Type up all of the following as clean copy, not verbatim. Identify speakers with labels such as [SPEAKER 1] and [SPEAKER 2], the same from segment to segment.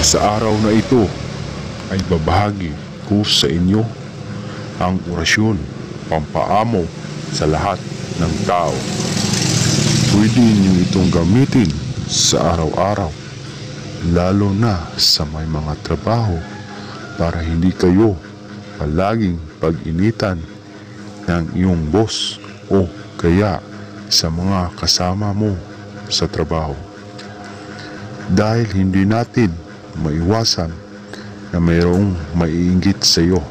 [SPEAKER 1] Sa araw na ito ay babahagi ko sa inyo ang orasyon pampaamo sa lahat ng tao. Pwede niyo itong gamitin sa araw-araw, lalo na sa may mga trabaho, para hindi kayo palaging pag-initan ng iyong boss o kaya sa mga kasama mo sa trabaho. Dahil hindi natin maiwasan na mayroong maiinggit sa iyo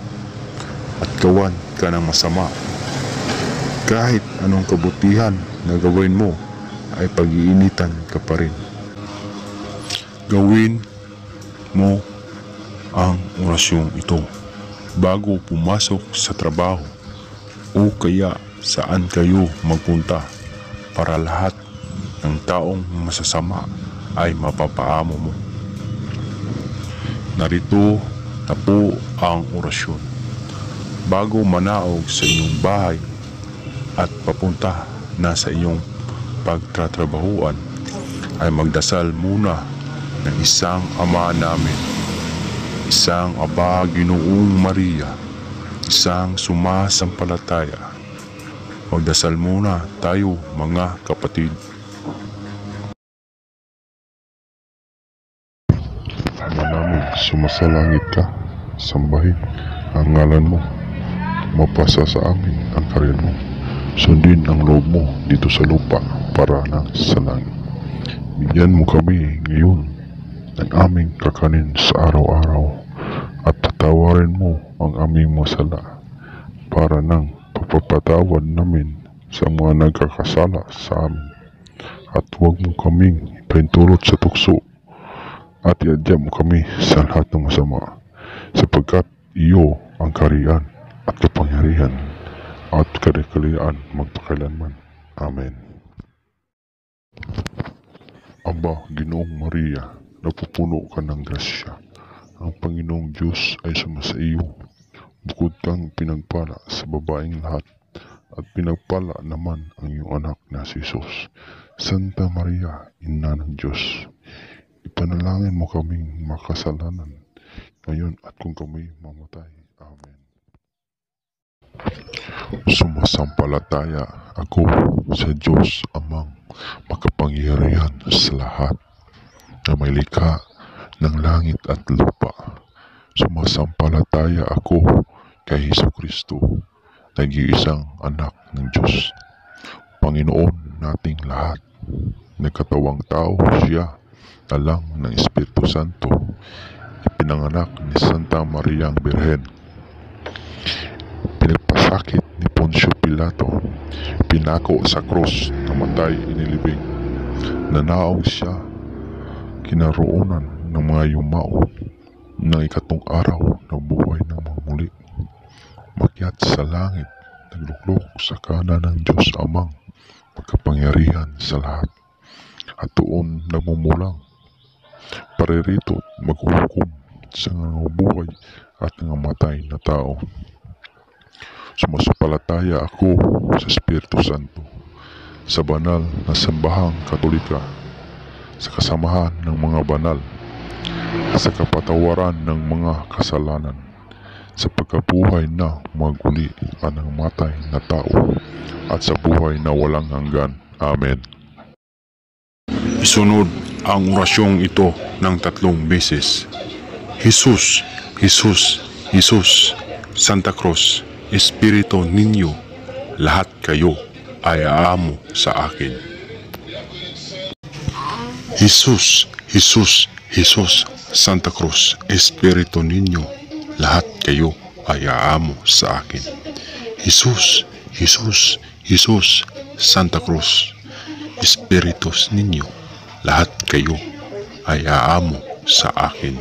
[SPEAKER 1] at gawan ka ng masama. Kahit anong kabutihan na gawin mo ay pag-iinitan ka pa rin. Gawin mo ang orasyong ito bago pumasok sa trabaho o kaya saan kayo magpunta, para lahat ng taong masasama ay mapapaamo mo. Narito na po ang orasyon. Bago manaog sa inyong bahay at papunta na sa iyong pagtatrabahuan, ay magdasal muna ng isang Ama namin, isang Aba Ginoong Maria, isang sumasampalataya. Magdasal muna tayo, mga kapatid. Ama namin, sumasalangit ka, sambahin ang ngalan mo, mapasa sa amin ang karyan mo, sundin ang loob mo dito sa lupa para na sa langit. Bigyan mo kami ngayon ng aming kakanin sa araw-araw, at patawarin mo ang aming masala para nang pagpapatawad namin sa mga nagkakasala sa amin. At huwag mo kaming ipahintulot sa tukso, at iadya mo kami sa lahat ng masama, sapagkat iyo ang kaharian at kapangyarihan at kadikalian magpakailanman. Amen. Aba Ginoong Maria, napupuno ka ng grasya, ang Panginoong Diyos ay sumasa iyo. Bukod kang pinagpala sa babaeng lahat, at pinagpala naman ang iyong anak na si Jesus. Santa Maria, Ina ng Diyos, ipanalangin mo kaming makasalanan, ngayon at kung kami mamatay. Amen. Sumasampalataya ako sa Diyos Amang makapangyarihan sa lahat, na may likha ng langit at lupa. Sumasampalataya ako kay Hesukristo, nag-iisang anak ng Diyos, Panginoon nating lahat. Nagkatawang tao siya, talang ng Espiritu Santo, ipinanganak ni Santa Mariang Birhen, pinagpasakit ni Poncio Pilato, pinako sa krus, namatay, inilibing, nanaog siya kinaroonan ng mga yumao, ng ikatong araw nabuhay ng mga muli, makyat sa langit, nagluklok sa kanan ng Diyos Amang pagkapangyarihan sa lahat, at doon nagmumulang paririto maghuhukom sa nangabuhay at nangamatay na tao. Sumasampalataya ako sa Espiritu Santo, sa banal na sambahang Katolika, sa kasamahan ng mga banal, sa kapatawaran ng mga kasalanan, sa pagkabuhay na maguli at ng matay na tao, at sa buhay na walang hanggan. Amen. Isunod ang orasyong ito ng 3 beses. Jesus, Jesus, Jesus, Santa Cruz, Espiritu ninyo, lahat kayo ay aamo sa akin. Jesus, Jesus, Jesus, Santa Cruz, Espiritu ninyo, lahat kayo ay aamo sa akin. Jesus, Jesus, Jesus, Santa Cruz, Espiritus ninyo, lahat kayo ay aamo sa akin.